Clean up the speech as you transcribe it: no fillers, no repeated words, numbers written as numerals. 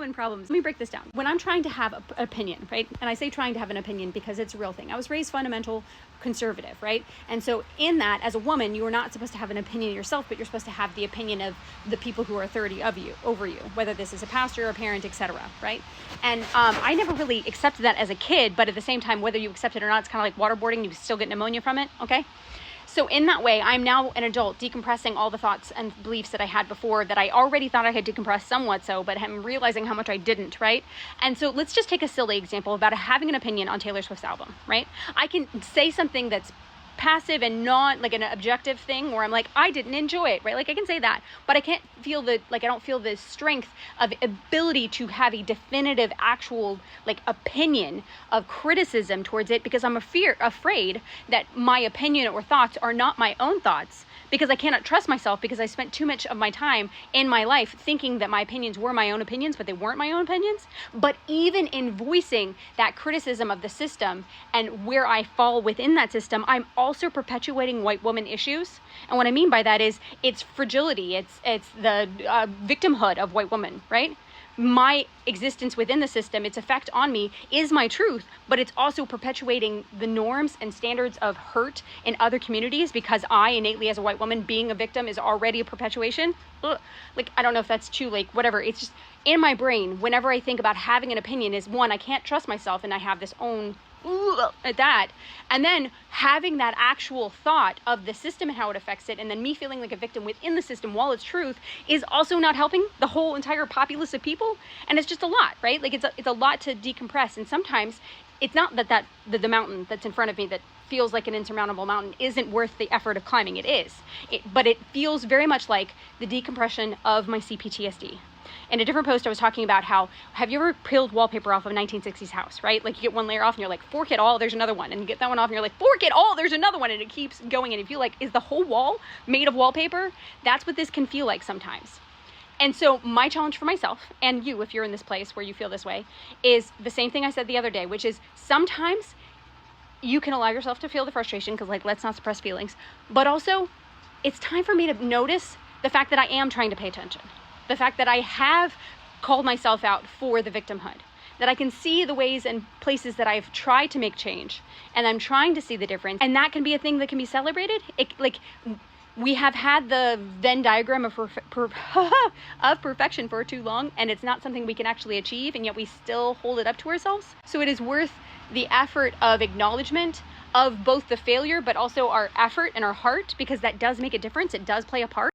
woman problems. Let me break this down. When I'm trying to have an opinion, right? And I say trying to have an opinion because it's a real thing. I was raised fundamental conservative, right? And so in that, as a woman, you are not supposed to have an opinion yourself, but you're supposed to have the opinion of the people who are authority of you, over you, whether this is a pastor, a parent, etc., right? And I never really accepted that as a kid, but at the same time, whether you accept it or not, it's kind of like waterboarding. You still get pneumonia from it, okay? So in that way, I'm now an adult decompressing all the thoughts and beliefs that I had before that I already thought I had decompressed somewhat so, but I'm realizing how much I didn't, right? And so let's just take a silly example about having an opinion on Taylor Swift's album, right? I can say something that's passive and not like an objective thing where I'm like, I didn't enjoy it, right? Like I can say that, but I can't feel I don't feel the strength of ability to have a definitive actual like opinion of criticism towards it because I'm afraid that my opinion or thoughts are not my own thoughts, because I cannot trust myself because I spent too much of my time in my life thinking that my opinions were my own opinions, but they weren't my own opinions. But even in voicing that criticism of the system and where I fall within that system, I'm also perpetuating white woman issues. And what I mean by that is it's fragility, it's the victimhood of white women, right? My existence within the system, its effect on me is my truth, but it's also perpetuating the norms and standards of hurt in other communities because I innately as a white woman being a victim is already a perpetuation. Ugh. Like, I don't know if that's too, like, whatever. It's just in my brain, whenever I think about having an opinion is one, I can't trust myself and I have this own at that, and then having that actual thought of the system and how it affects it, and then me feeling like a victim within the system while it's truth is also not helping the whole entire populace of people. And it's just a lot, right? Like it's a lot to decompress. And sometimes it's not that the mountain that's in front of me that feels like an insurmountable mountain isn't worth the effort of climbing. It is, but it feels very much like the decompression of my CPTSD. In a different post, I was talking about how, have you ever peeled wallpaper off of a 1960s house, right? Like you get one layer off and you're like, fork it all, there's another one. And you get that one off and you're like, fork it all, there's another one. And it keeps going. And you feel like, is the whole wall made of wallpaper? That's what this can feel like sometimes. And so my challenge for myself, and you, if you're in this place where you feel this way, is the same thing I said the other day, which is sometimes you can allow yourself to feel the frustration because like, let's not suppress feelings. But also, it's time for me to notice the fact that I am trying to pay attention. The fact that I have called myself out for the victimhood, that I can see the ways and places that I've tried to make change, and I'm trying to see the difference, and that can be a thing that can be celebrated. We have had the Venn diagram of perfection for too long, and it's not something we can actually achieve, and yet we still hold it up to ourselves. So it is worth the effort of acknowledgement of both the failure, but also our effort and our heart, because that does make a difference. It does play a part.